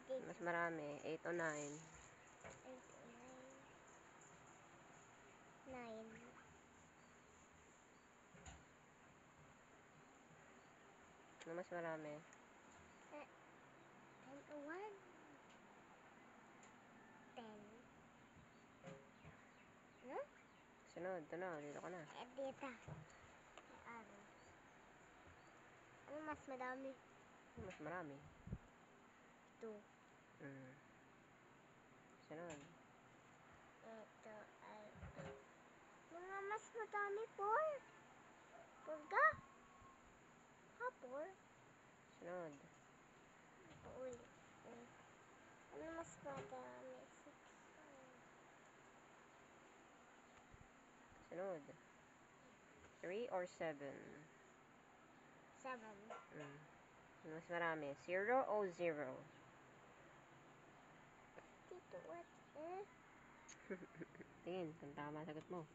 Mas marami. 8 o 9. 8, 9. 9. Ano mas marami? 10 o 1. 10. Huh? Sunod. Ito na. Dito ka na. Dito. Ano mas madami? Ano mas marami? 2. Sunod. Ito ay mga mas madami 4. 4 ka? Ha, 4? Sunod. Ito ulit. Ano mas madami? 6. Sunod. 3 or 7? 7. Ano mas marami? 0 o 0? Dito, what? Tingin, kung tama sagot mo.